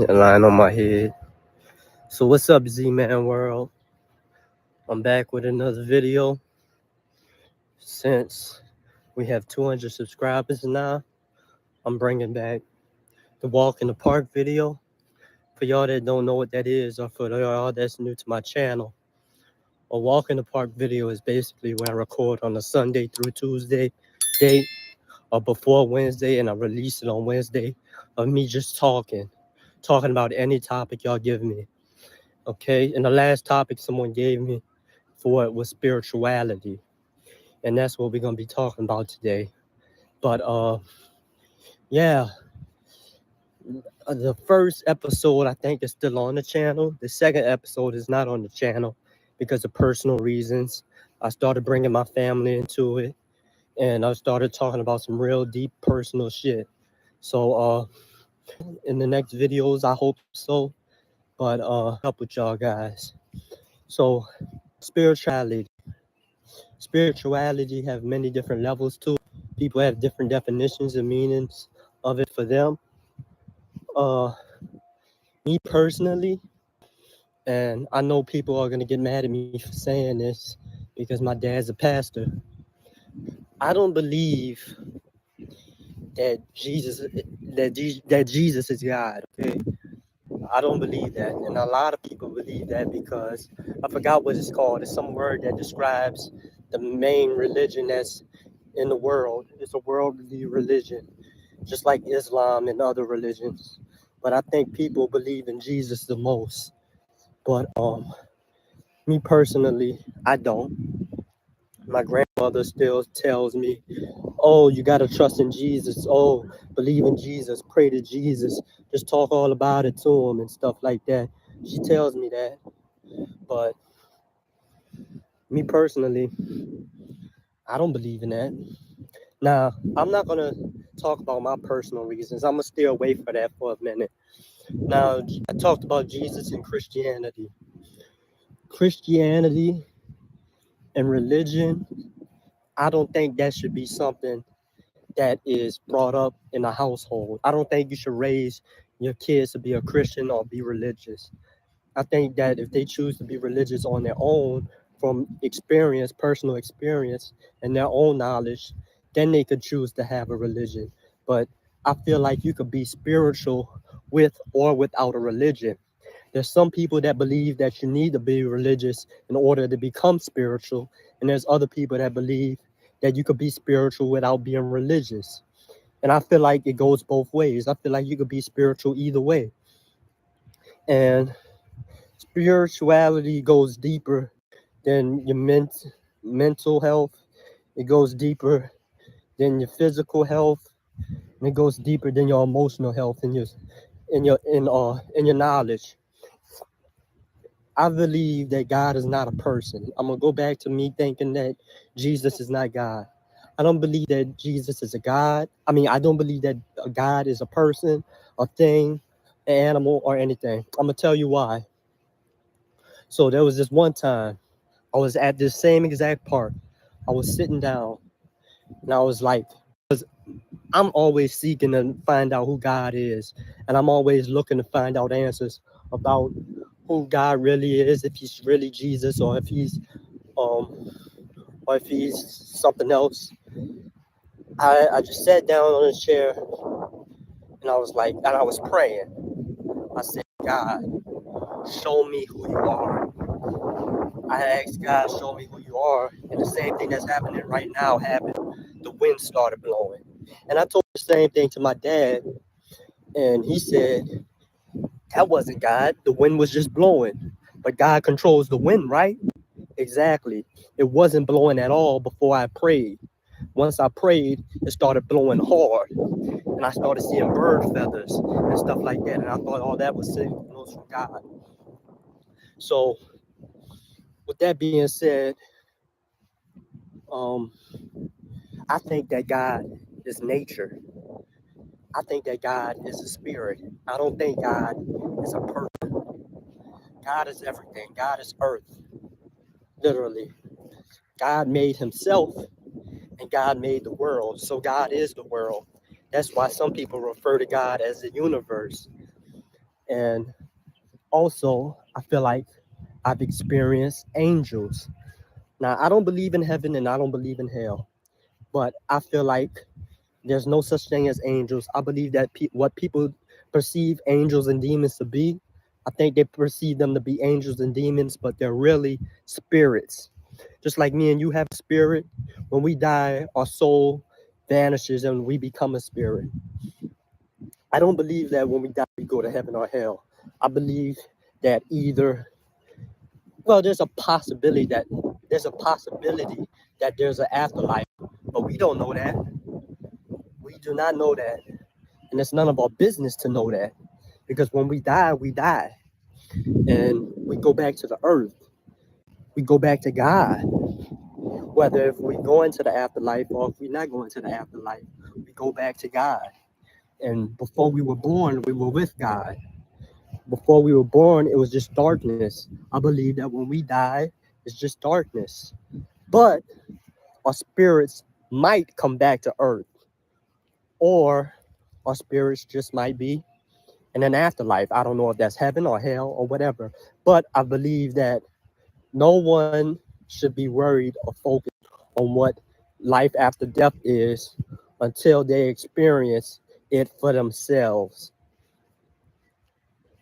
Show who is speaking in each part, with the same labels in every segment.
Speaker 1: Lying on my head. So what's up, Z-Man World? I'm back with another video. Since we have 200 subscribers now, I'm bringing back the walk in the park video. For y'all that don't know what that is, or for y'all that's new to my channel, a walk in the park video is basically where I record on a Sunday through Tuesday date or before Wednesday, and I release it on Wednesday of me just talking about any topic y'all give me. Okay, and the last topic someone gave me for it was spirituality, and that's what we're gonna be talking about today. But yeah, the first episode I think is still on the channel. The second episode is not on the channel because of personal reasons. I started bringing my family into it, and I started talking about some real deep personal shit. So in the next videos, I hope so. But up with y'all guys. So spirituality. Spirituality have many different levels to it. People have different definitions and meanings of it for them. Me personally, and I know people are gonna get mad at me for saying this because my dad's a pastor. I don't believe that Jesus is God. Okay, I don't believe that, and a lot of people believe that because I forgot what it's called. It's some word that describes the main religion that's in the world. It's a worldly religion, just like Islam and other religions. But I think people believe in Jesus the most. But me personally, I don't. My grandmother still tells me, "Oh, you gotta trust in Jesus. Oh, believe in Jesus. Pray to Jesus. Just talk all about it to him and stuff like that." She tells me that. But me personally, I don't believe in that. Now, I'm not gonna talk about my personal reasons. I'm gonna stay away from that for a minute. Now, I talked about Jesus and Christianity. Christianity and religion, I don't think that should be something that is brought up in a household. I don't think you should raise your kids to be a Christian or be religious. I think that if they choose to be religious on their own from experience, personal experience, and their own knowledge, then they could choose to have a religion. But I feel like you could be spiritual with or without a religion. There's some people that believe that you need to be religious in order to become spiritual, and there's other people that believe that you could be spiritual without being religious. And I feel like it goes both ways. I feel like you could be spiritual either way. And spirituality goes deeper than your mental health. It goes deeper than your physical health, and it goes deeper than your emotional health and in your knowledge. I believe that God is not a person. I'm gonna go back to me thinking that Jesus is not God. I don't believe that Jesus is a God. I mean, I don't believe that a God is a person, a thing, an animal, or anything. I'm gonna tell you why. So there was this one time I was at this same exact park. I was sitting down and I was like, because I'm always seeking to find out who God is, and I'm always looking to find out answers about who God really is, if he's really Jesus um or if he's something else. I just sat down on a chair and I was like, and I was praying. I said, God, show me who you are. I asked God, show me who you are. And the same thing that's happening right now happened. The wind started blowing. And I told the same thing to my dad. And he said, that wasn't God. The wind was just blowing. But God controls the wind, right? Exactly. It wasn't blowing at all before I prayed. Once I prayed, it started blowing hard. And I started seeing bird feathers and stuff like that. And I thought, oh, that was signals from God. So, with that being said, um, I think that God is nature. I think that God is a spirit. I don't think God is a person. God is everything. God is earth, literally. God made himself and God made the world. So God is the world. That's why some people refer to God as the universe. And also, I feel like I've experienced angels. Now, I don't believe in heaven and I don't believe in hell, but I feel like there's no such thing as angels. I believe that what people perceive angels and demons to be, I think they perceive them to be angels and demons, but they're really spirits. Just like me and you have a spirit, when we die, our soul vanishes and we become a spirit. I don't believe that when we die, we go to heaven or hell. I believe that either, well, there's a possibility that there's an afterlife, but we don't know that. We do not know that. And it's none of our business to know that. Because when we die, we die. And we go back to the earth. We go back to God. Whether if we go into the afterlife or if we're not going to the afterlife, we go back to God. And before we were born, we were with God. Before we were born, it was just darkness. I believe that when we die, it's just darkness. But our spirits might come back to earth, or our spirits just might be in an afterlife. I don't know if that's heaven or hell or whatever. But I believe that no one should be worried or focused on what life after death is until they experience it for themselves.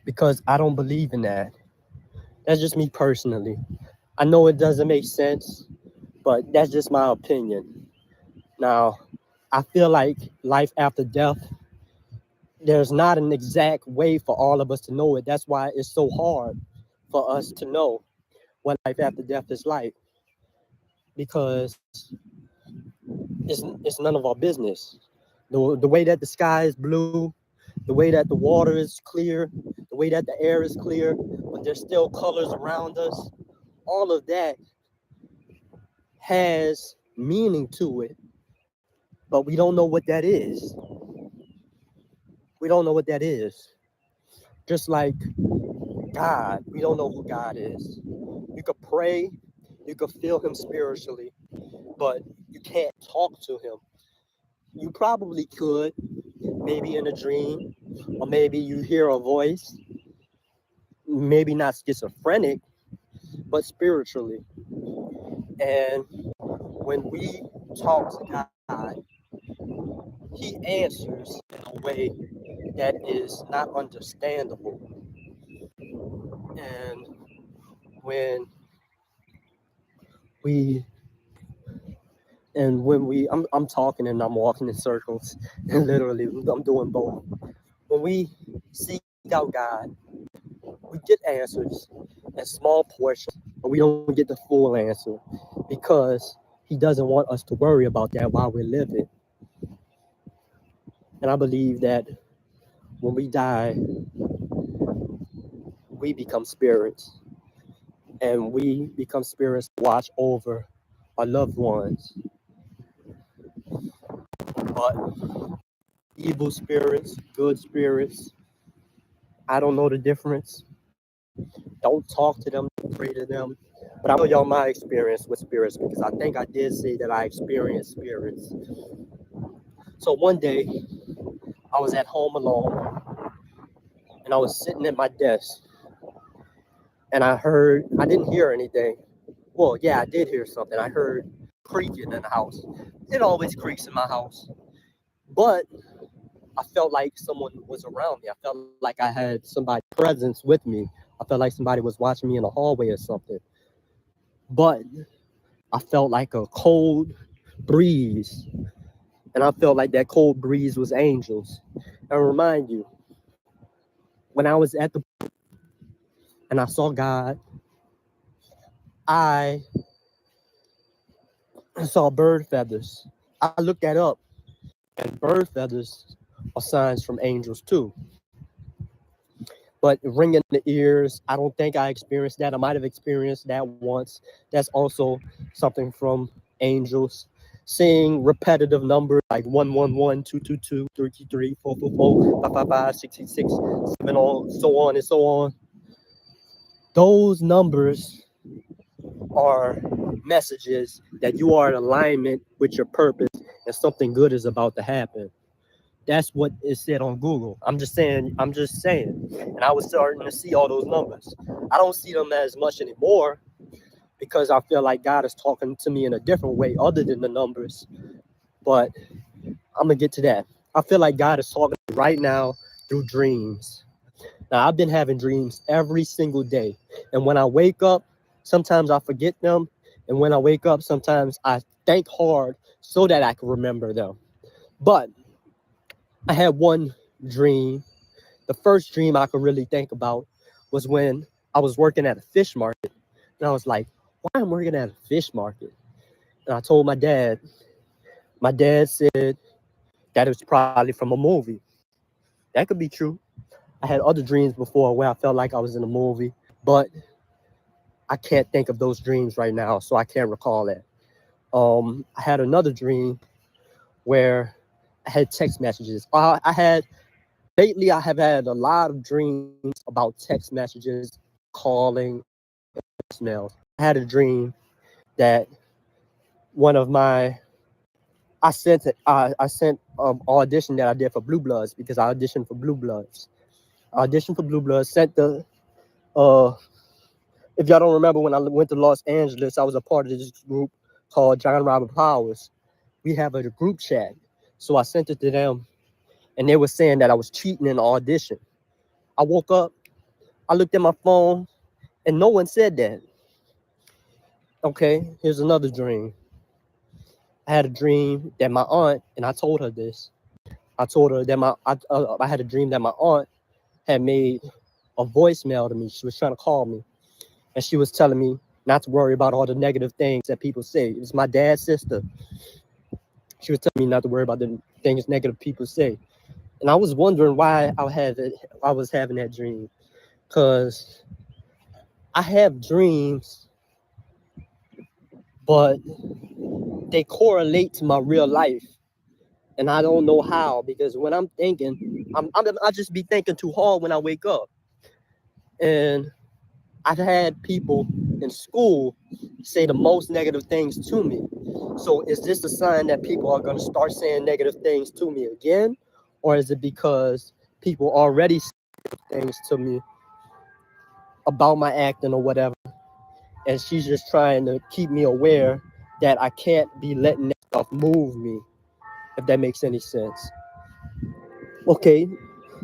Speaker 1: Because I don't believe in that. That's just me personally. I know it doesn't make sense, but that's just my opinion. Now, I feel like life after death, there's not an exact way for all of us to know it. That's why it's so hard for us to know what life after death is like, because it's none of our business. The way that the sky is blue, the way that the water is clear, the way that the air is clear, but there's still colors around us, all of that has meaning to it, but we don't know what that is. We don't know what that is. Just like God, we don't know who God is. You could pray, you could feel him spiritually, but you can't talk to him. You probably could, maybe in a dream, or maybe you hear a voice, maybe not schizophrenic, but spiritually. And when we talk to God, he answers in a way that is not understandable. And when we I'm talking and I'm walking in circles, and literally I'm doing both. When we seek out God, we get answers in small portions, but we don't get the full answer because he doesn't want us to worry about that while we're living. And I believe that when we die, we become spirits, and we become spirits to watch over our loved ones. But evil spirits, good spirits, I don't know the difference. Don't talk to them, don't pray to them. But I'll tell y'all my experience with spirits, because I think I did say that I experienced spirits. So one day I was at home alone and I was sitting at my desk and I didn't hear anything. Well, yeah, I did hear something. I heard creaking in the house. It always creaks in my house. But I felt like someone was around me. I felt like I had somebody's presence with me. I felt like somebody was watching me in the hallway or something. But I felt like a cold breeze. And I felt like that cold breeze was angels. And remind you, when I was at the and I saw God, I saw bird feathers. I looked that up, and bird feathers are signs from angels too. But ringing in the ears, I don't think I experienced that. I might have experienced that once. That's also something from angels. Seeing repetitive numbers like 111, 222, 333, 444, 555, 666, 7, on, so on and so on. Those numbers are messages that you are in alignment with your purpose and something good is about to happen. That's what it said on Google. I'm just saying. And I was starting to see all those numbers. I don't see them as much anymore because I feel like God is talking to me in a different way other than the numbers. But I'm gonna get to that. I feel like God is talking to me right now through dreams. Now I've been having dreams every single day. And when I wake up, sometimes I forget them. And when I wake up, sometimes I think hard so that I can remember them. But I had one dream. The first dream I could really think about was when I was working at a fish market. And I was like, why am I working at a fish market? And I told my dad. My dad said that it was probably from a movie. That could be true. I had other dreams before where I felt like I was in a movie, but I can't think of those dreams right now, so I can't recall that. I had another dream where I had text messages. I had lately. I have had a lot of dreams about text messages, calling, voicemails. I had a dream that one of my I sent audition that I did for Blue Bloods because I auditioned for Blue Bloods. I auditioned for Blue Bloods. Sent the uh if y'all don't remember when I went to Los Angeles, I was a part of this group called John Robert Powers. We have a group chat. So I sent it to them and they were saying that I was cheating in the audition. I woke up, I looked at my phone, and no one said that. Okay, here's another dream. I had a dream that my aunt, and I told her this. I told her that I had a dream that my aunt had made a voicemail to me. She was trying to call me, and she was telling me not to worry about all the negative things that people say. It was my dad's sister. She was telling me not to worry about the things negative people say. And I was wondering why I was having that dream. Because I have dreams, but they correlate to my real life. And I don't know how, because when I'm thinking, I just be thinking too hard when I wake up. And I've had people in school say the most negative things to me. So is this a sign that people are going to start saying negative things to me again? Or is it because people already say things to me about my acting or whatever? And she's just trying to keep me aware that I can't be letting that stuff move me, if that makes any sense. Okay,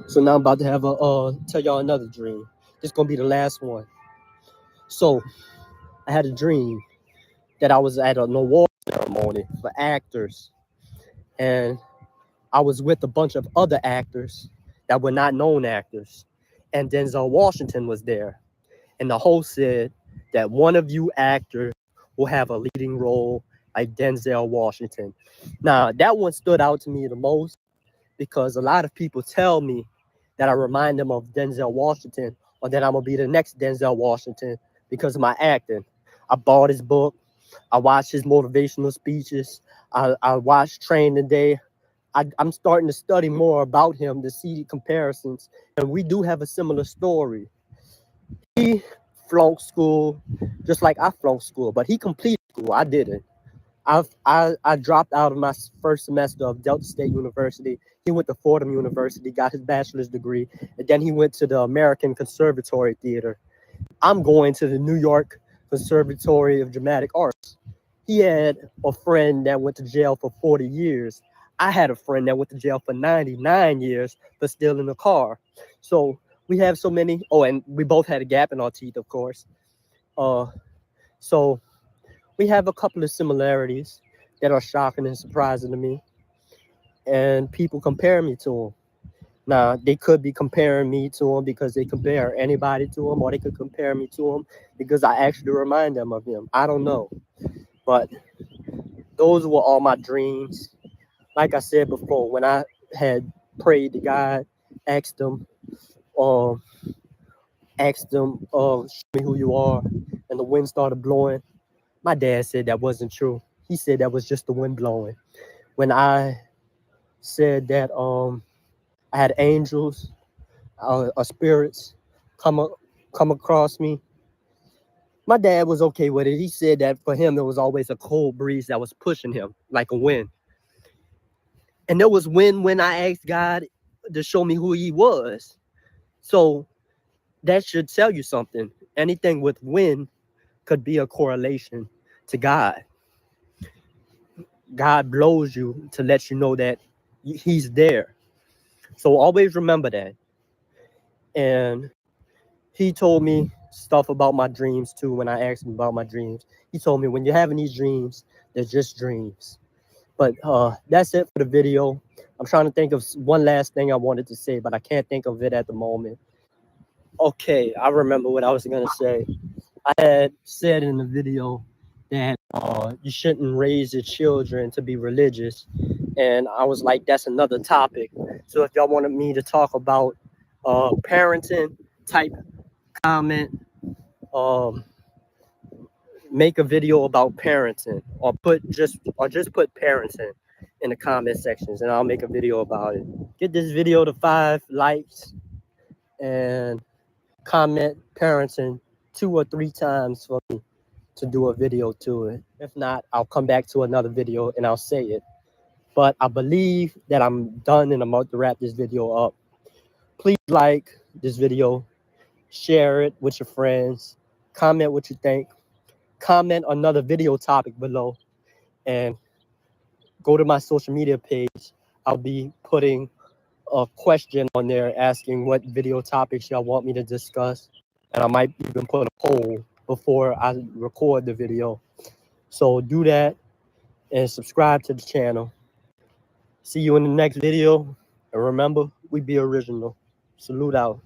Speaker 1: so now I'm about to have tell y'all another dream. This is gonna be the last one. So I had a dream that I was at an award ceremony for actors, and I was with a bunch of other actors that were not known actors, and Denzel Washington was there. And the host said that one of you actors will have a leading role like Denzel Washington. Now, that one stood out to me the most because a lot of people tell me that I remind them of Denzel Washington or that I'm going to be the next Denzel Washington because of my acting. I bought his book. I watched his motivational speeches. I watched Training Day. I'm starting to study more about him to see comparisons. And we do have a similar story. He flunked school just like I flunked school, but he completed school. I didn't. I dropped out of my first semester of Delta State University. He went to Fordham University, got his bachelor's degree, and then he went to the American Conservatory Theater. I'm going to the New York Conservatory of Dramatic Arts. He had a friend that went to jail for 40 years. I had a friend that went to jail for 99 years, but still in the car. So we have so many. Oh, and we both had a gap in our teeth, of course. So we have a couple of similarities that are shocking and surprising to me. And people compare me to him. Now, they could be comparing me to him because they compare anybody to him, or they could compare me to him because I actually remind them of him. I don't know. But those were all my dreams. Like I said before, when I had prayed to God, asked him, um, show me who you are, and the wind started blowing. My dad said that wasn't true. He said that was just the wind blowing. When I said that I had angels or spirits come come across me, my dad was okay with it. He said that for him it was always a cold breeze that was pushing him like a wind. And there was when I asked God to show me who he was. So that should tell you something. Anything with when could be a correlation to God. God blows you to let you know that he's there. So always remember that. And he told me stuff about my dreams too when I asked him about my dreams. He told me when you're having these dreams, they're just dreams. But that's it for the video. I'm trying to think of one last thing I wanted to say, but I can't think of it at the moment. Okay, I remember what I was gonna say. I had said in the video that you shouldn't raise your children to be religious, and I was like, that's another topic. So if y'all wanted me to talk about parenting, type comment, um, make a video about parenting, or just put parenting in the comment sections, and I'll make a video about it. Get this video to 5 likes and comment parenting 2 or 3 times for me to do a video to it. If not, I'll come back to another video and I'll say it. But I believe that I'm done and I'm about to wrap this video up. Please like this video, share it with your friends, comment what you think, comment another video topic below, and go to my social media page. I'll be putting a question on there asking what video topics y'all want me to discuss. And I might even put a poll before I record the video. So do that and subscribe to the channel. See you in the next video. And remember, we be original. Salute out.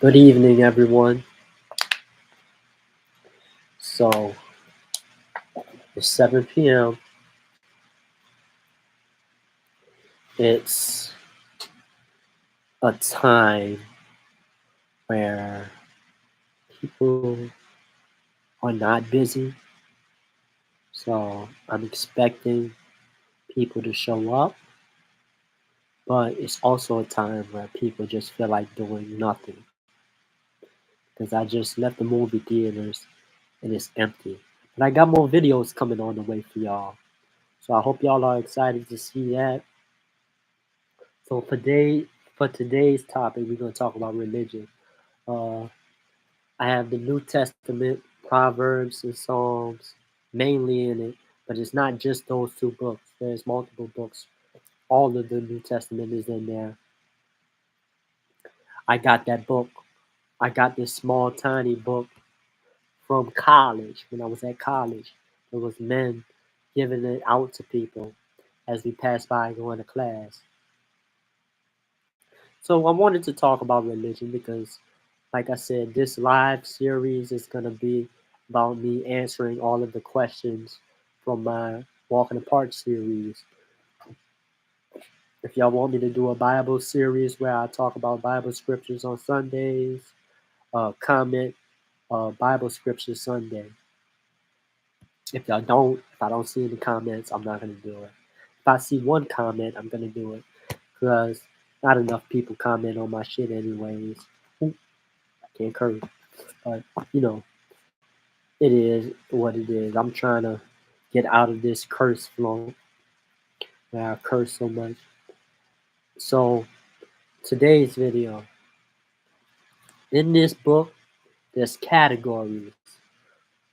Speaker 1: Good evening, everyone. So it's 7 p.m. It's a time where people are not busy. So I'm expecting people to show up, but it's also a time where people just feel like doing nothing. Because I just left the movie theaters and it's empty. But I got more videos coming on the way for y'all. So I hope y'all are excited to see that. So for today's topic, we're gonna talk about religion. Uh, I have the New Testament, Proverbs, and Psalms mainly in it, but it's not just those 2 books. There's multiple books. All of the New Testament is in there. I got that book. I got this small, tiny book from college. When I was at college, there was men giving it out to people as we passed by going to class. So I wanted to talk about religion because, like I said, this live series is going to be about me answering all of the questions from my Walk in the Park series. If y'all want me to do a Bible series where I talk about Bible scriptures on Sundays, comment Bible scripture Sunday. If I don't see any comments, I'm not gonna do it. If I see one comment, I'm gonna do it because not enough people comment on my shit anyways. Ooh, I can't curse, but you know, it is what it is. I'm trying to get out of this curse flow.
Speaker 2: that I curse so much. So today's video, in this book, there's categories.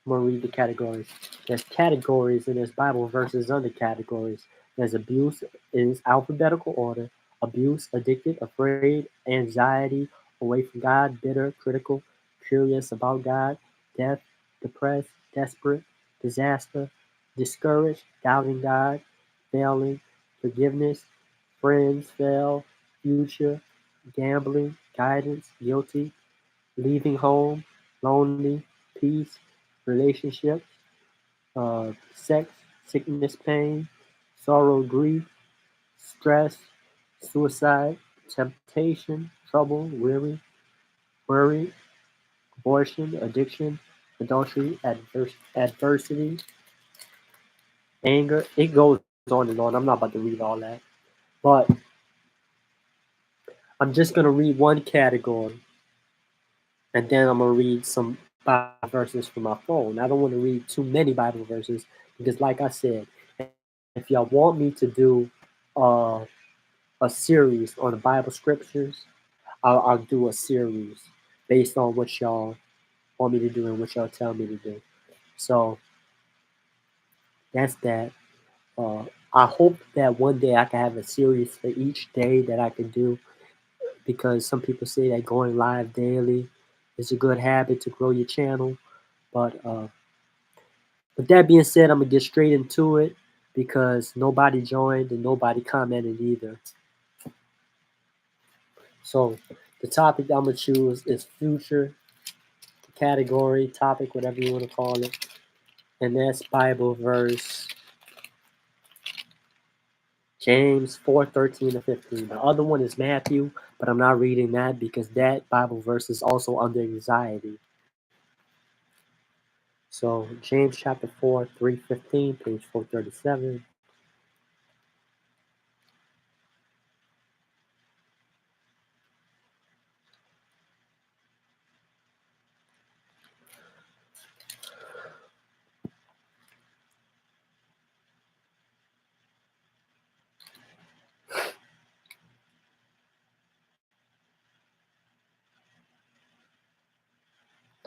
Speaker 2: I'm gonna read the categories. There's categories and there's Bible verses under categories. There's abuse in its alphabetical order. Abuse, addicted, afraid, anxiety, away from God, bitter, critical, curious about God, death, depressed, desperate, disaster, discouraged, doubting God, failing, forgiveness, friends, fail, future, gambling, guidance, guilty, leaving home, lonely, peace, relationships, sex, sickness, pain, sorrow, grief, stress, suicide, temptation, trouble, worry, abortion, addiction, adultery, adversity, anger. It goes on and on. I'm not about to read all that. But I'm just going to read one category and then I'm going to read some Bible verses from my phone. I don't want to read too many Bible verses because, like I said, if y'all want me to do uh, a series on the Bible scriptures, I'll do a series based on what y'all want me to do and what y'all tell me to do. So that's that. I hope that one day I can have a series for each day that I can do because some people say that going live daily is a good habit to grow your channel. But with that being said, I'm gonna get straight into it because nobody joined and nobody commented either. So the topic that I'm gonna choose is future, category, topic, whatever you want to call it, and that's Bible verse James 4:13-15. The other one is Matthew, but I'm not reading that because that Bible verse is also under anxiety. So James chapter 4, 3:15, page 437.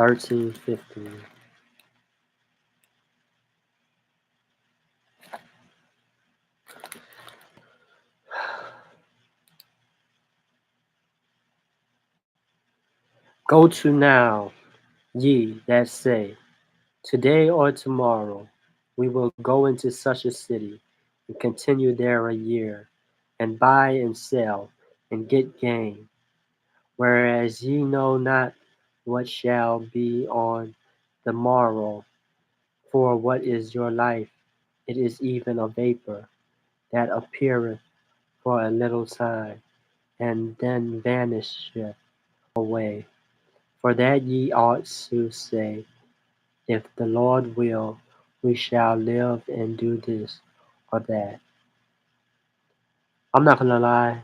Speaker 2: 13:15. Go to now, ye that say, today or tomorrow we will go into such a city and continue there a year, and buy and sell, and get gain, whereas ye know not what shall be on the morrow. For what is your life? It is even a vapor that appeareth for a little time, and then vanisheth away. For that ye ought to say, if the Lord will, we shall live and do this or that. I'm not gonna lie.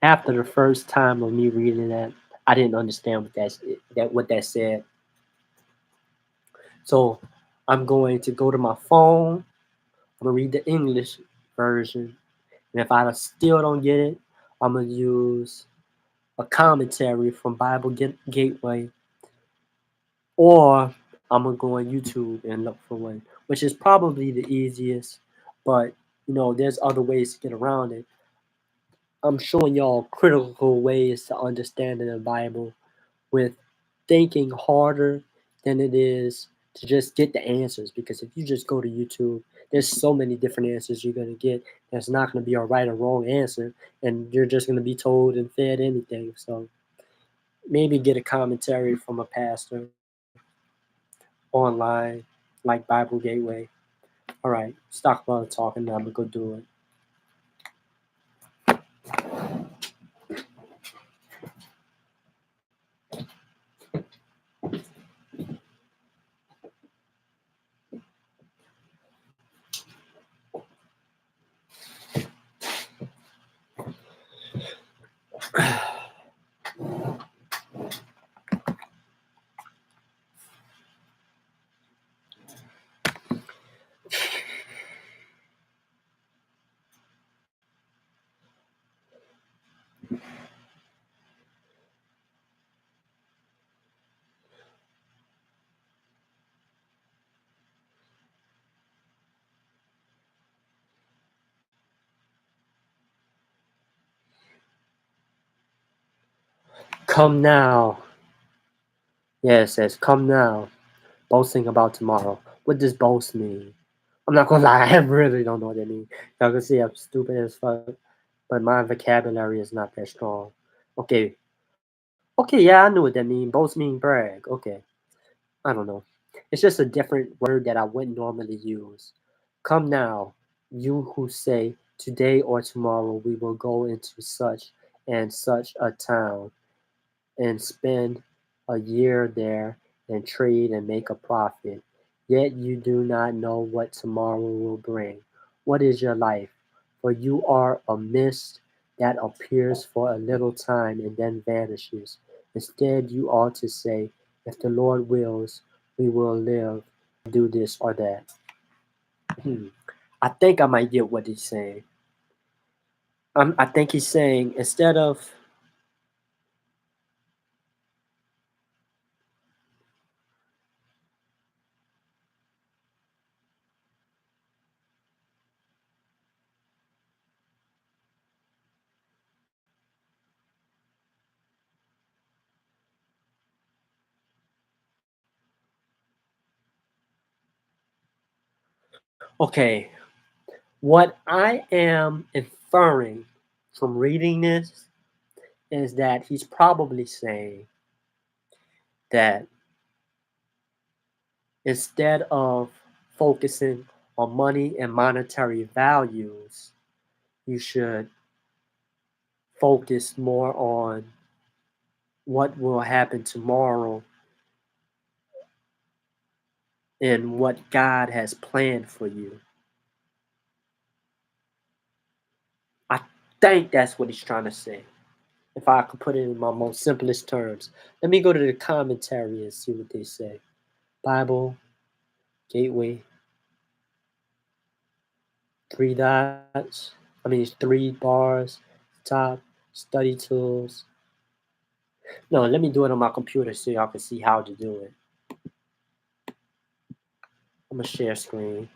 Speaker 2: After the first time of me reading that, I didn't understand what that said. So I'm going to go to my phone. I'm gonna read the English version, and if I still don't get it, I'm gonna use a commentary from Bible Gateway, or I'm gonna go on YouTube and look for one, which is probably the easiest. But there's other ways to get around it. I'm showing y'all critical ways to understanding the Bible with thinking harder than it is to just get the answers. Because if you just go to YouTube, there's so many different answers you're gonna get. There's not gonna be a right or wrong answer, and you're just gonna be told and fed anything. So maybe get a commentary from a pastor online, like Bible Gateway. All right, stop while I'm talking. Now I'm gonna go do it. Come now. Yeah, it says, come now. Boasting about tomorrow. What does boast mean? I'm not gonna lie, I really don't know what that means. Y'all can see I'm stupid as fuck, but my vocabulary is not that strong. Okay, okay, yeah, I know what that means. Boast mean brag. Okay, I don't know. It's just a different word that I wouldn't normally use. Come now, you who say, today or tomorrow we will go into such and such a town and spend a year there and trade and make a profit. Yet you do not know what tomorrow will bring. What is your life? For you are a mist that appears for a little time and then vanishes. Instead, you ought to say, if the Lord wills, we will live and do this or that. I think I might get what he's saying. I think he's saying instead of okay, what I am inferring from reading this is that he's probably saying that instead of focusing on money and monetary values, you should focus more on what will happen tomorrow and what God has planned for you. I think that's what he's trying to say. If I could put it in my most simplest terms. Let me go to the commentary and see what they say. Bible, Gateway, three dots. Three bars, top, study tools. No, let me do it on my computer so y'all can see how to do it. I'm gonna share screen.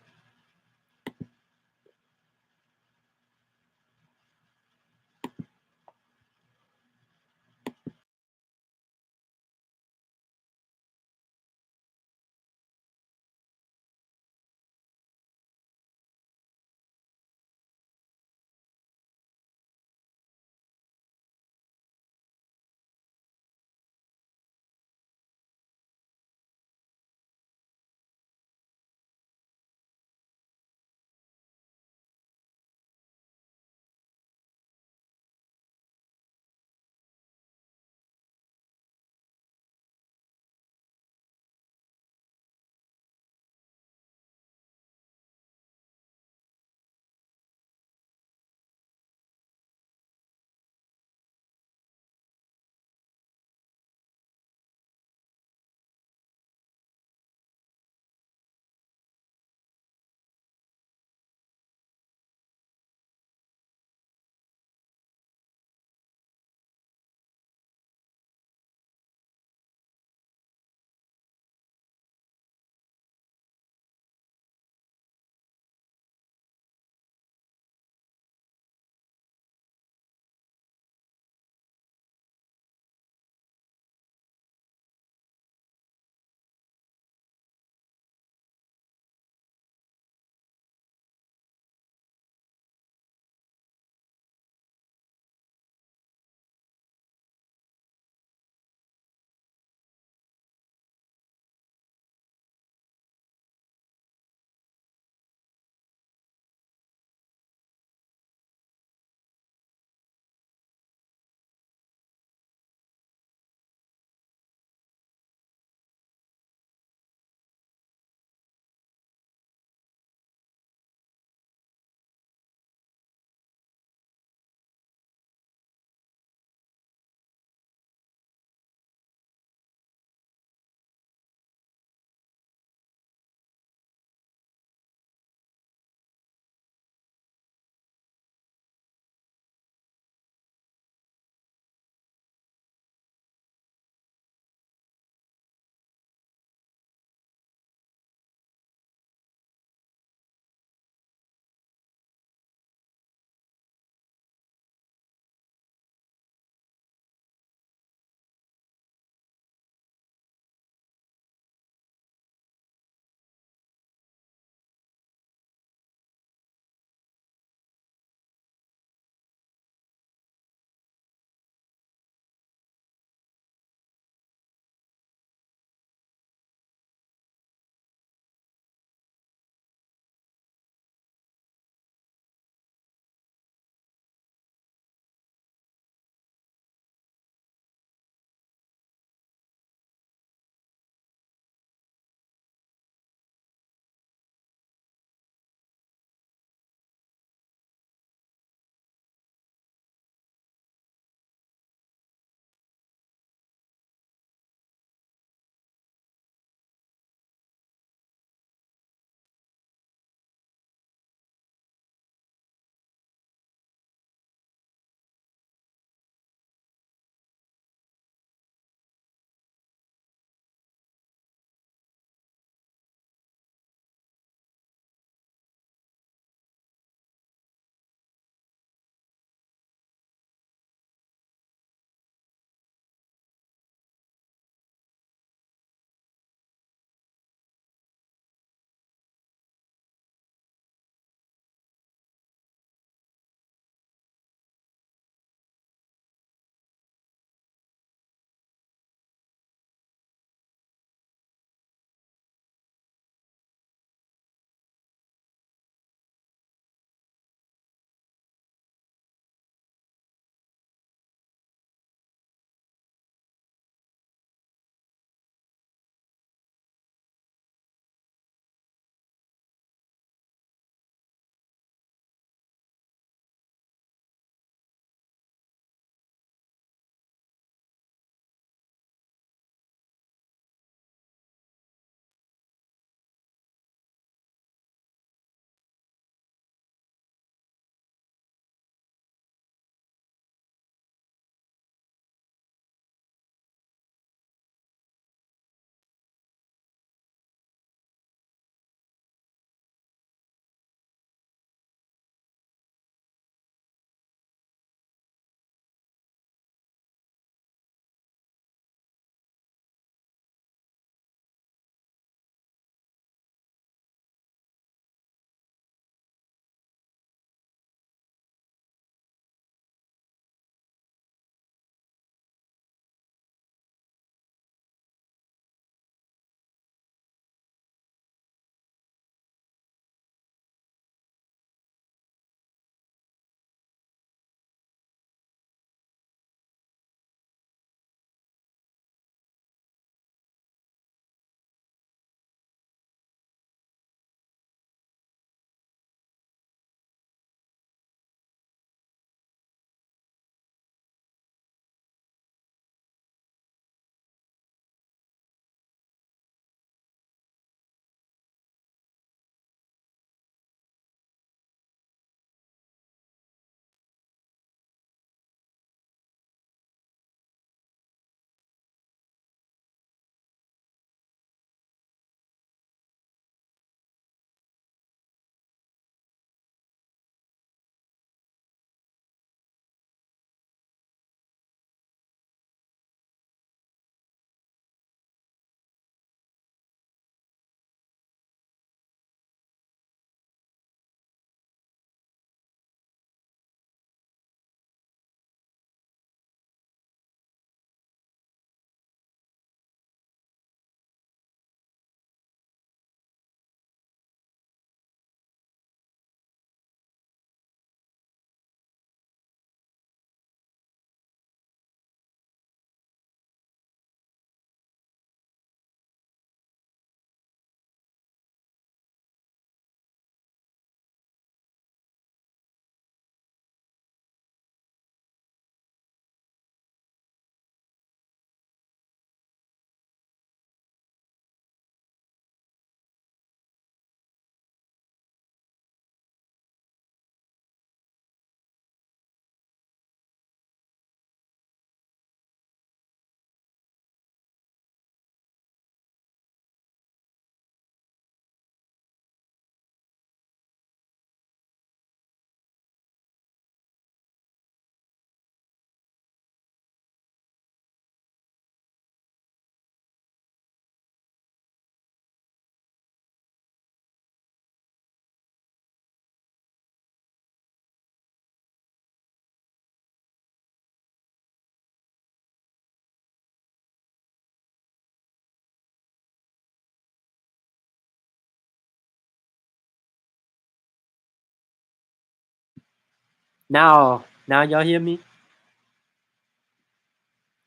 Speaker 2: Now y'all hear me?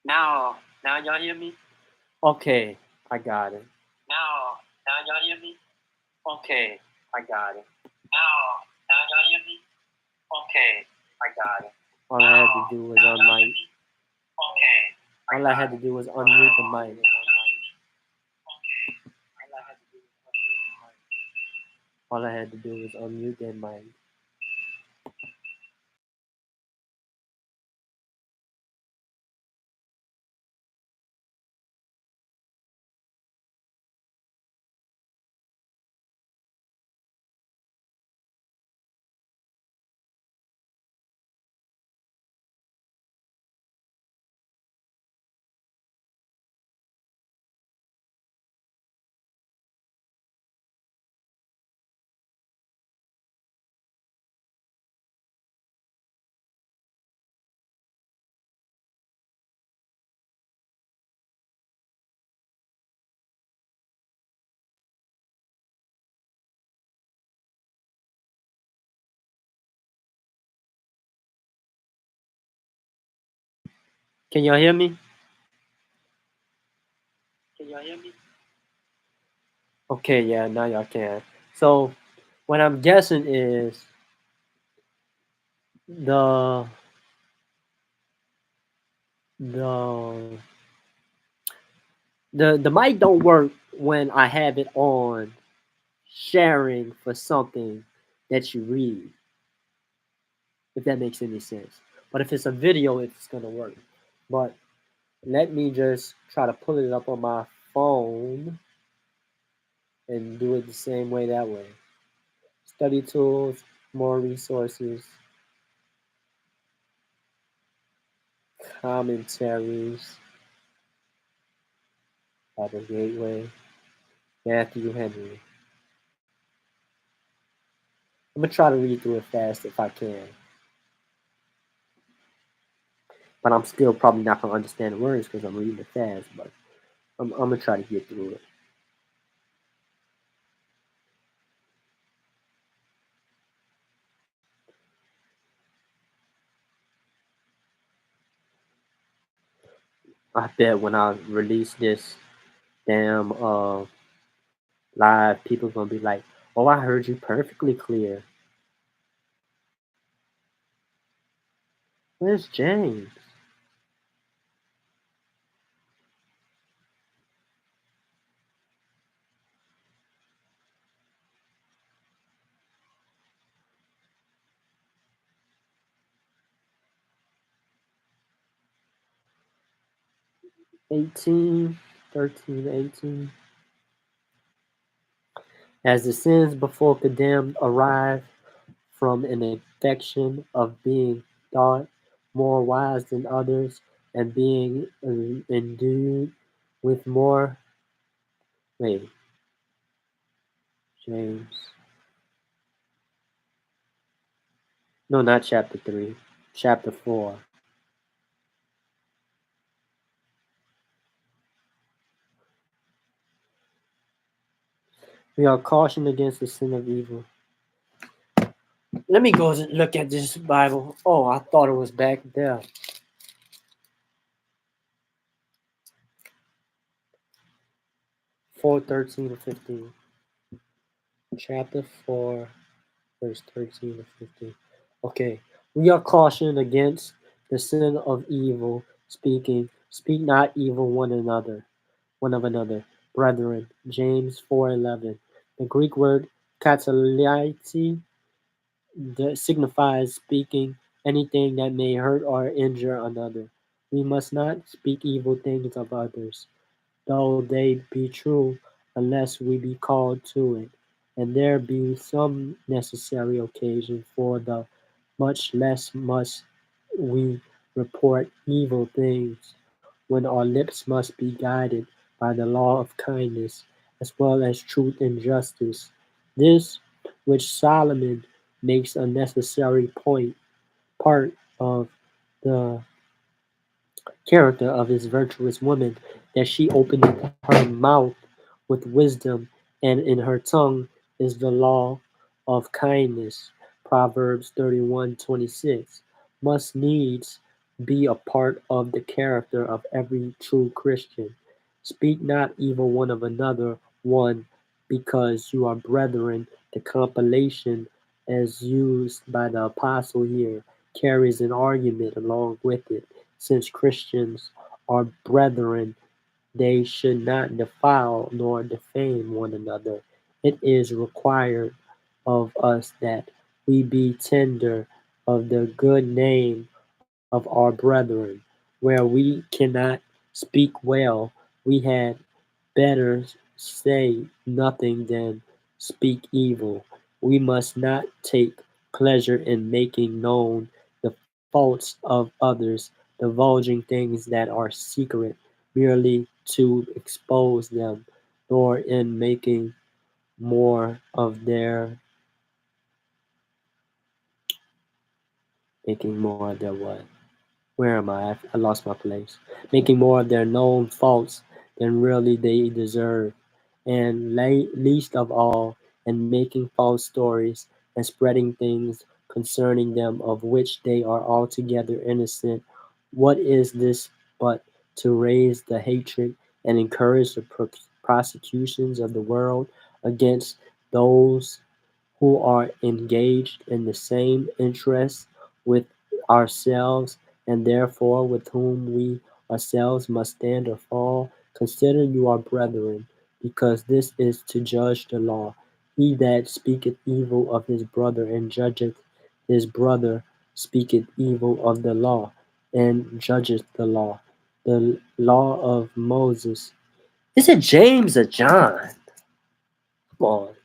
Speaker 2: Now y'all hear me? Okay, I got it. Now y'all hear me? Okay, I got it. Now y'all hear me? Okay, I got it. All I had to do was unmic. Okay. All I had to do was unmute the mic. All I had to do was unmute that mic. Can y'all hear me? Can y'all hear me? Okay, yeah, now y'all can. So, what I'm guessing is the the the mic don't work when I have it on sharing for something that you read, if that makes any sense. But if it's a video, it's gonna work. But let me just try to pull it up on my phone and do it the same way that way. Study tools, more resources, commentaries, Bible Gateway, Matthew Henry. I'm gonna try to read through it fast if I can, but I'm still probably not gonna understand the words because I'm reading it fast. But I'm gonna try to get through it. I bet when I release this damn live, people gonna be like, "Oh, I heard you perfectly clear." Where's James? 18, 13, 18. As the sins before condemned arrive from an infection of being thought more wise than others and being endued with more. Wait, James. No, not chapter 3. Chapter 4. We are cautioned against the sin of evil. Let me go look at this Bible. Oh, I thought it was back there. 4, 13 to 15. Chapter 4, verse 13 to 15. Okay. We are cautioned against the sin of evil, speaking. Speak not evil one of another. Brethren. James 4:11. The Greek word katalaiti that signifies speaking anything that may hurt or injure another. We must not speak evil things of others, though they be true, unless we be called to it, and there be some necessary occasion for the much less must we report evil things, when our lips must be guided by the law of kindness, as well as truth and justice. This, which Solomon makes a necessary part of the character of his virtuous woman, that she openeth her mouth with wisdom, and in her tongue is the law of kindness. Proverbs 31:26, must needs be a part of the character of every true Christian. Speak not evil one of another, one because you are brethren. The compilation, as used by the apostle here, carries an argument along with it. Since Christians are brethren, they should not defile nor defame one another. It is required of us that we be tender of the good name of our brethren. Where we cannot speak well, we had better say nothing than speak evil. We must not take pleasure in making known the faults of others, divulging things that are secret merely to expose them, nor in more of their what? Where am I? I lost my place. Making more of their known faults than really they deserve, and least of all, in making false stories and spreading things concerning them of which they are altogether innocent. What is this but to raise the hatred and encourage the prosecutions of the world against those who are engaged in the same interests with ourselves, and therefore with whom we ourselves must stand or fall? Consider you are brethren, because this is to judge the law. He that speaketh evil of his brother and judgeth his brother speaketh evil of the law, and judgeth the law. The law of Moses. Is it James or John? Come on,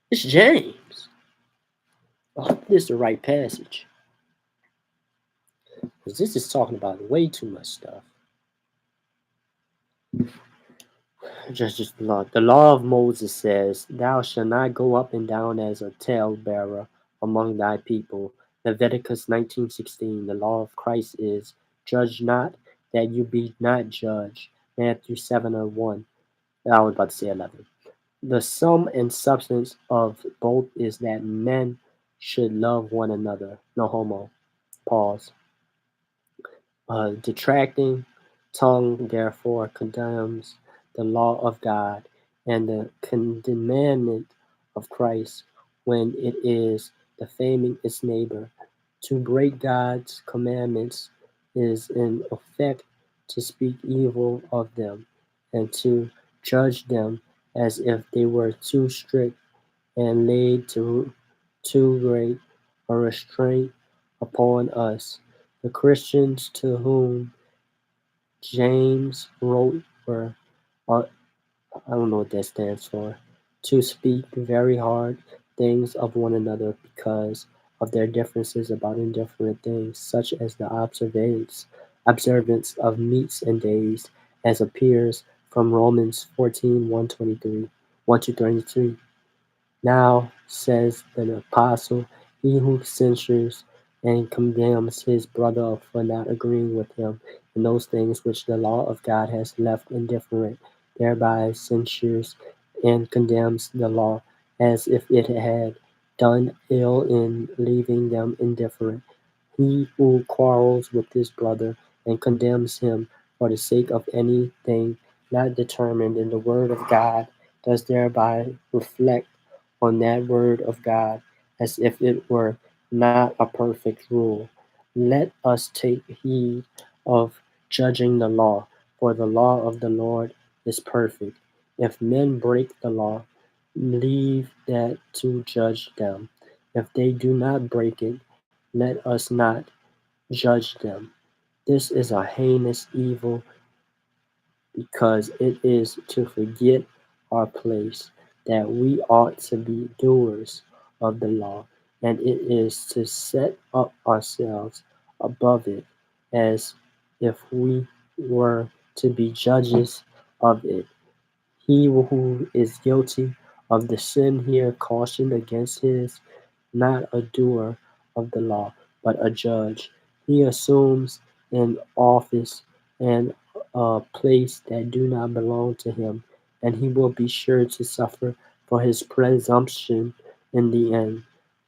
Speaker 2: it's James. I hope this is the right passage, because this is talking about way too much stuff. Just the law. The law of Moses says, "Thou shalt not go up and down as a talebearer among thy people." Leviticus 19:16. The law of Christ is, "Judge not, that you be not judged." Matthew 7:1. I was about to say 11. The sum and substance of both is that men should love one another. No homo. Pause. Detracting tongue therefore condemns the law of God and the commandment of Christ when it is defaming its neighbor. To break God's commandments is in effect to speak evil of them and to judge them as if they were too strict and laid too great a restraint upon us. The Christians to whom James wrote were, I don't know what that stands for, to speak very hard things of one another because of their differences about indifferent things, such as the observance of meats and days, as appears from Romans 14, 123, 1 to 33. Now, says the apostle, he who censures and condemns his brother for not agreeing with him in those things which the law of God has left indifferent, thereby censures and condemns the law as if it had done ill in leaving them indifferent. He who quarrels with his brother and condemns him for the sake of anything not determined in the word of God does thereby reflect on that word of God as if it were not a perfect rule. Let us take heed of judging the law, for the law of the Lord is perfect. If men break the law, leave that to judge them. If they do not break it, let us not judge them. This is a heinous evil because it is to forget our place, that we ought to be doers of the law, and it is to set up ourselves above it, as if we were to be judges of it. He who is guilty of the sin here cautioned against his not a doer of the law, but a judge. He assumes an office and a place that do not belong to him, and he will be sure to suffer for his presumption in the end.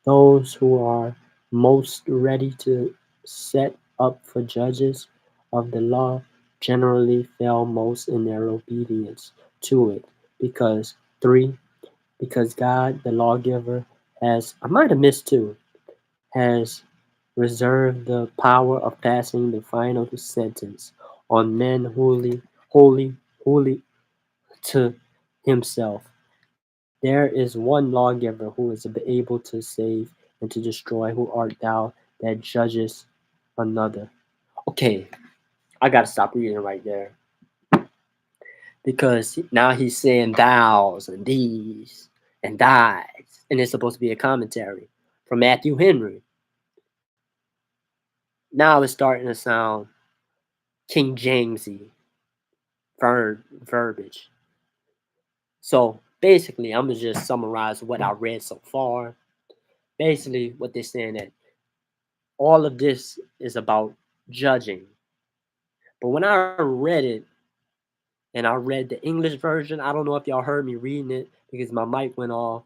Speaker 2: Those who are most ready to set up for judges of the law generally fail most in their obedience to it, because 3. Because God, the lawgiver, has, I might have missed 2, has reserved the power of passing the final sentence on men wholly to himself. There is one lawgiver who is able to save and to destroy. Who art thou that judgest another? Okay, I gotta stop reading right there because now he's saying thous and these and thys, and it's supposed to be a commentary from Matthew Henry. Now it's starting to sound King Jamesy verbiage. So basically, I'm gonna just summarize what I read so far. Basically, what they're saying that all of this is about judging. But when I read it, and I read the English version, I don't know if y'all heard me reading it because my mic went off.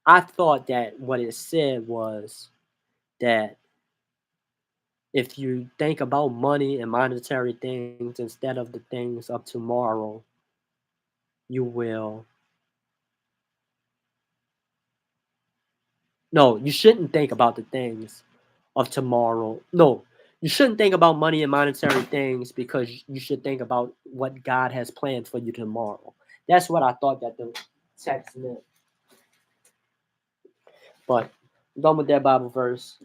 Speaker 2: I thought that what it said was that if you think about money and monetary things instead of the things of tomorrow, you will. No, you shouldn't think about the things of tomorrow. No, you shouldn't think about money and monetary things because you should think about what God has planned for you tomorrow. That's what I thought that the text meant. But I'm done with that Bible verse.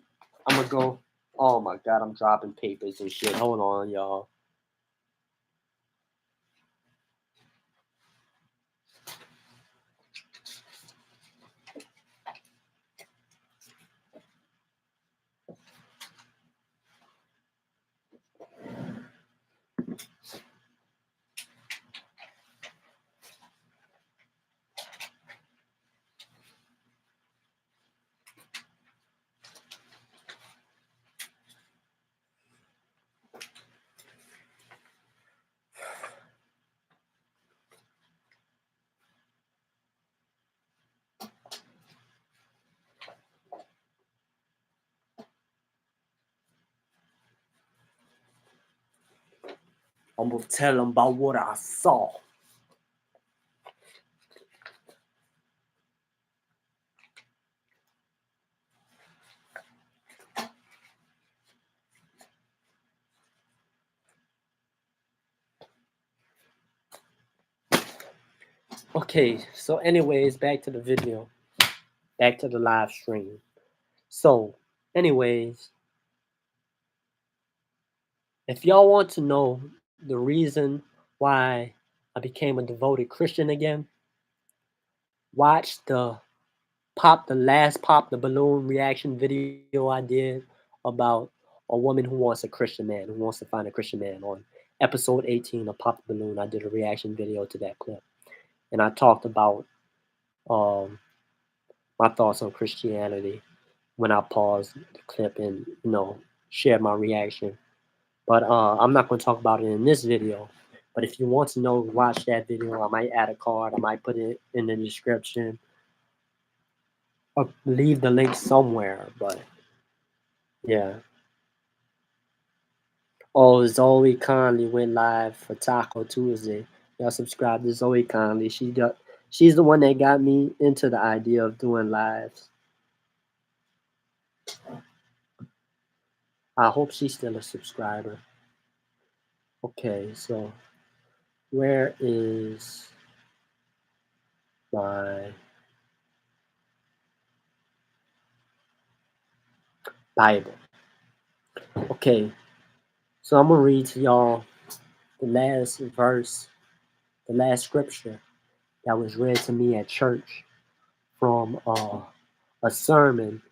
Speaker 2: I'm gonna go. Oh my God, I'm dropping papers and shit. Hold on, y'all. I'm gonna tell them about what I saw. Okay, so anyways, back to the video, back to the live stream. So, anyways, if y'all want to know the reason why I became a devoted Christian again, watch the last pop the balloon reaction video I did about a woman who wants a Christian man, who wants to find a Christian man on episode 18 of Pop the Balloon. I did a reaction video to that clip. And I talked about um, my thoughts on Christianity when I paused the clip and, shared my reaction. But I'm not going to talk about it in this video. But if you want to know, watch that video. I might add a card. I might put it in the description. Or leave the link somewhere. But yeah. Oh, Zoe Conley went live for Taco Tuesday. Y'all subscribe to Zoe Conley. She's the one that got me into the idea of doing lives. I hope she's still a subscriber. Okay, so where is my Bible? Okay, so I'm gonna read to y'all the last verse, the last scripture that was read to me at church from a sermon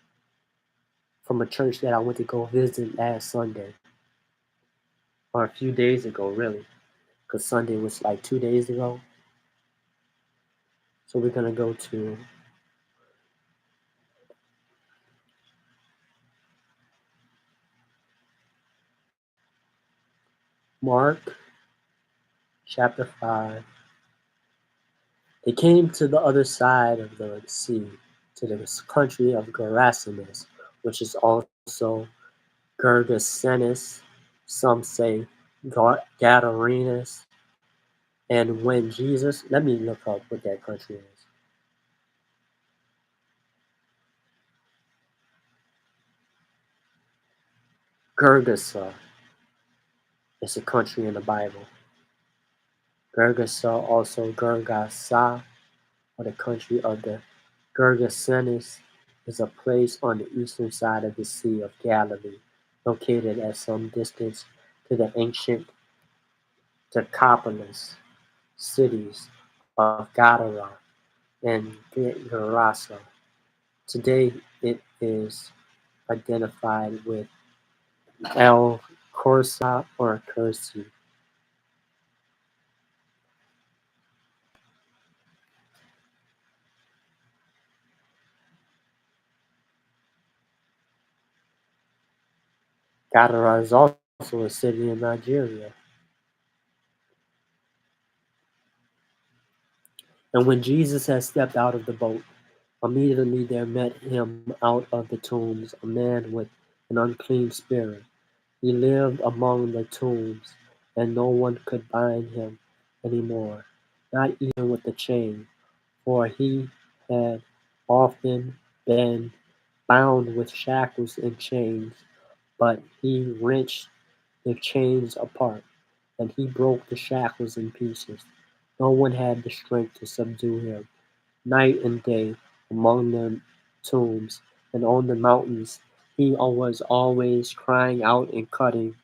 Speaker 2: from a church that I went to go visit last Sunday, or a few days ago, really, because Sunday was like 2 days ago. So we're gonna go to Mark chapter 5. They came to the other side of the sea, to the country of Gerasenes, which is also Gergesenes, some say Gadarenes. And when Jesus, let me look up what that country is. Gergesa is a country in the Bible. Gergesa, also Gergasa, or the country of the Gergesenes, is a place on the eastern side of the Sea of Galilee, located at some distance to the ancient Decapolis cities of Gadara and Gerasa. Today it is identified with El Corsa or Kursi. Gadara is also a city in Nigeria. And when Jesus had stepped out of the boat, immediately there met him out of the tombs a man with an unclean spirit. He lived among the tombs, and no one could bind him any more, not even with a chain, for he had often been bound with shackles and chains, but he wrenched the chains apart, and he broke the shackles in pieces. No one had the strength to subdue him. Night and day, among the tombs and on the mountains, he was always crying out and cutting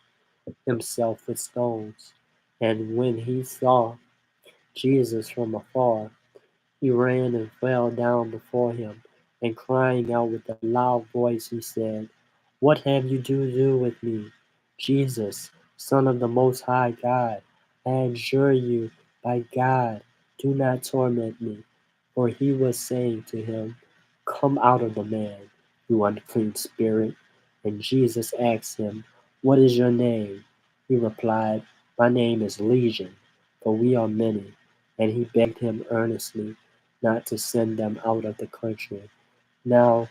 Speaker 2: himself with stones. And when he saw Jesus from afar, he ran and fell down before him, and crying out with a loud voice, he said, "What have you to do with me, Jesus, Son of the Most High God? I adjure you by God, do not torment me." For he was saying to him, "Come out of the man, you unclean spirit." And Jesus asked him, "What is your name?" He replied, "My name is Legion, for we are many." And he begged him earnestly not to send them out of the country. Now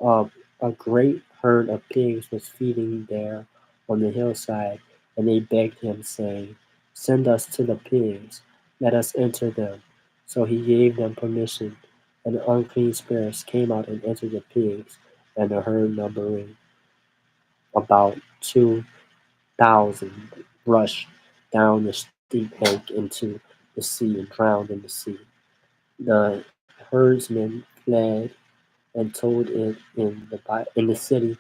Speaker 2: uh, a great herd of pigs was feeding there on the hillside, and they begged him, saying, "Send us to the pigs, let us enter them." So he gave them permission, and the unclean spirits came out and entered the pigs, and the herd, numbering about 2,000, rushed down the steep bank into the sea and drowned in the sea. The herdsmen fled and told it in the city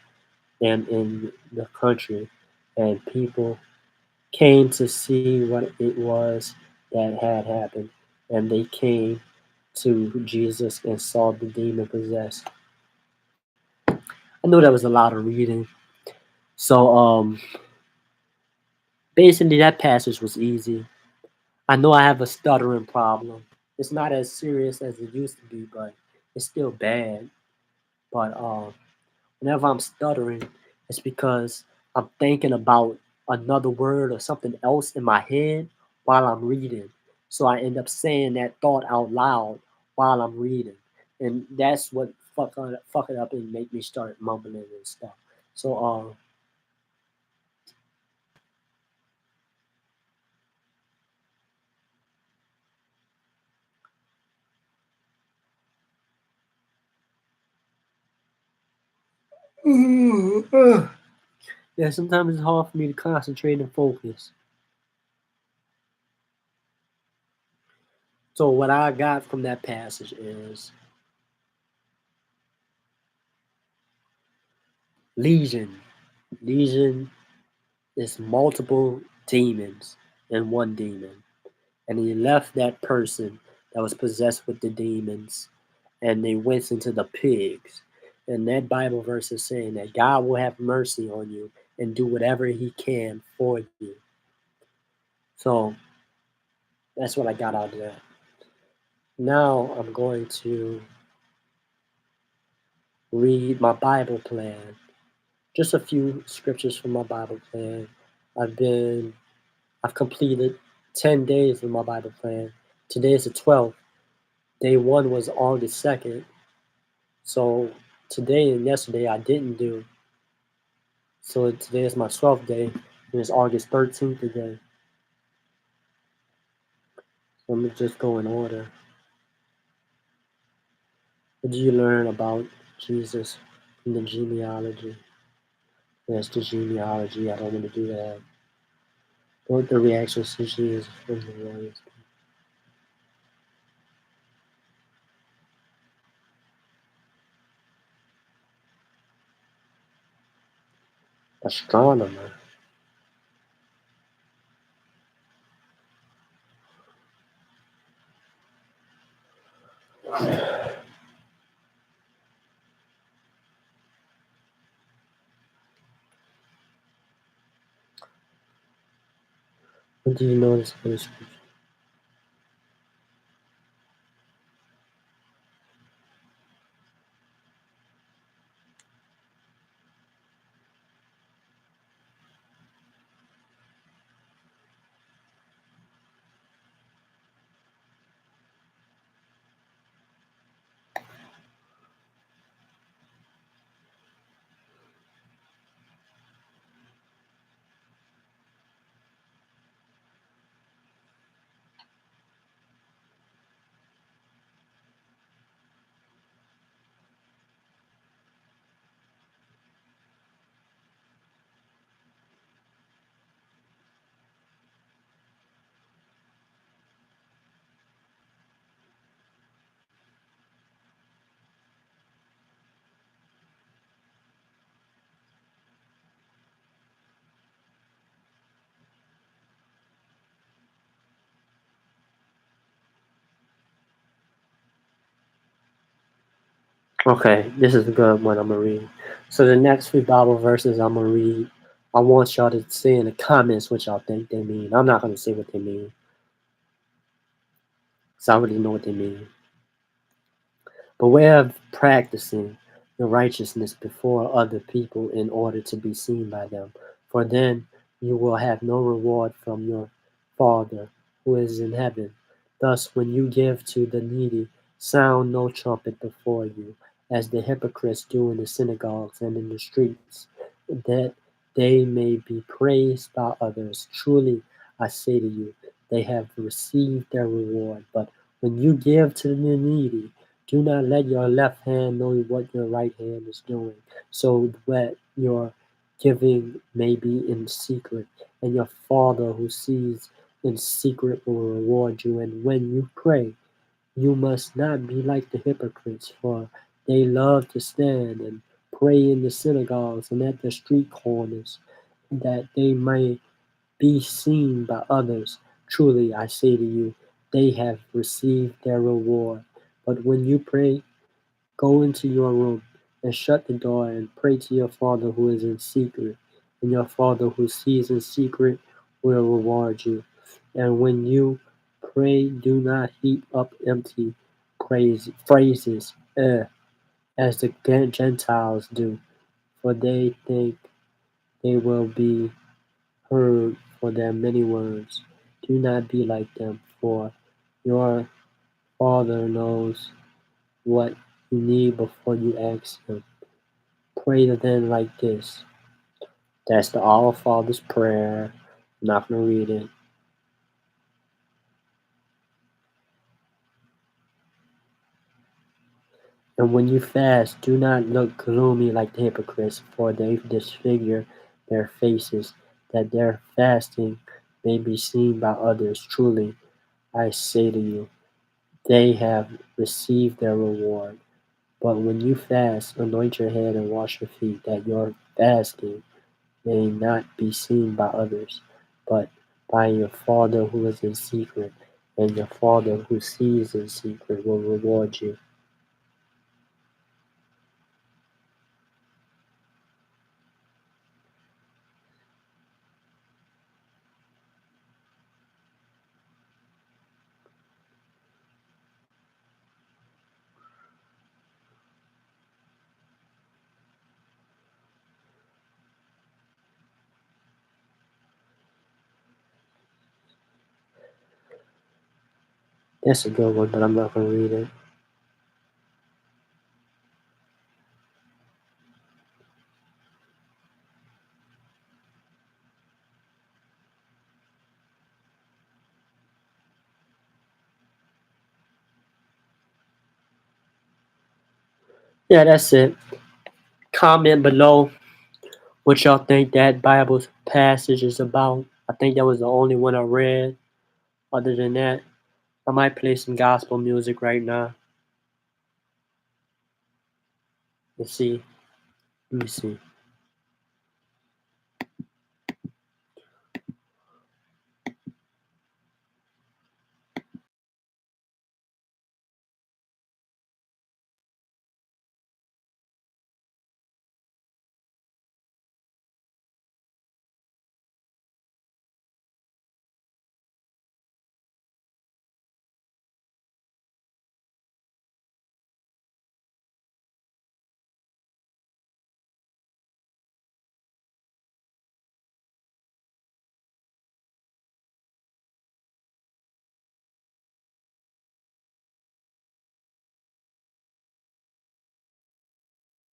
Speaker 2: and in the country, and people came to see what it was that had happened, and they came to Jesus and saw the demon possessed. I know that was a lot of reading, so basically that passage was easy. I know I have a stuttering problem. It's not as serious as it used to be, but it's still bad. But whenever I'm stuttering, it's because I'm thinking about another word or something else in my head while I'm reading. So I end up saying that thought out loud while I'm reading. And that's what fuck it up and make me start mumbling and stuff. So yeah, sometimes it's hard for me to concentrate and focus. So what I got from that passage is legion. Legion is multiple demons in one demon. And he left that person that was possessed with the demons, and they went into the pigs. And that Bible verse is saying that God will have mercy on you and do whatever he can for you. So that's what I got out of that. Now I'm going to read my Bible plan. Just a few scriptures from my Bible plan. I've been I've completed 10 days in my Bible plan. Today is the 12th. Day one was August 2nd. So today and yesterday I didn't do. So today is my 12th day, and it's August 13th today. So let me just go in order. What did you learn about Jesus in the genealogy? That's the genealogy. I don't want to do that. What the reactions to Jesus from the warriors? Astronomer. What do you notice about the scripture? Okay, this is a good one I'm gonna read. So the next three Bible verses I'm gonna read, I want y'all to say in the comments what y'all think they mean. I'm not gonna say what they mean, because I already know what they mean. Beware of practicing your righteousness before other people in order to be seen by them, for then you will have no reward from your Father who is in heaven. Thus, when you give to the needy, sound no trumpet before you, as the hypocrites do in the synagogues and in the streets, that they may be praised by others. Truly, I say to you, they have received their reward. But when you give to the needy, do not let your left hand know what your right hand is doing, so that your giving may be in secret, and your Father who sees in secret will reward you. And when you pray, you must not be like the hypocrites, for they love to stand and pray in the synagogues and at the street corners, that they may be seen by others. Truly, I say to you, they have received their reward. But when you pray, go into your room and shut the door and pray to your Father who is in secret, and your Father who sees in secret will reward you. And when you pray, do not heap up empty phrases as the Gentiles do, for they think they will be heard for their many words. Do not be like them, for your Father knows what you need before you ask Him. Pray then like this. That's the Our Father's prayer. I'm not going to read it. And when you fast, do not look gloomy like the hypocrites, for they disfigure their faces, that their fasting may be seen by others. Truly, I say to you, they have received their reward. But when you fast, anoint your head and wash your feet, that your fasting may not be seen by others, but by your Father who is in secret, and your Father who sees in secret will reward you. That's a good one, but I'm not going to read it. Yeah, that's it. Comment below what y'all think that Bible passage is about. I think that was the only one I read. Other than that, I might play some gospel music right now. Let's see. Let me see.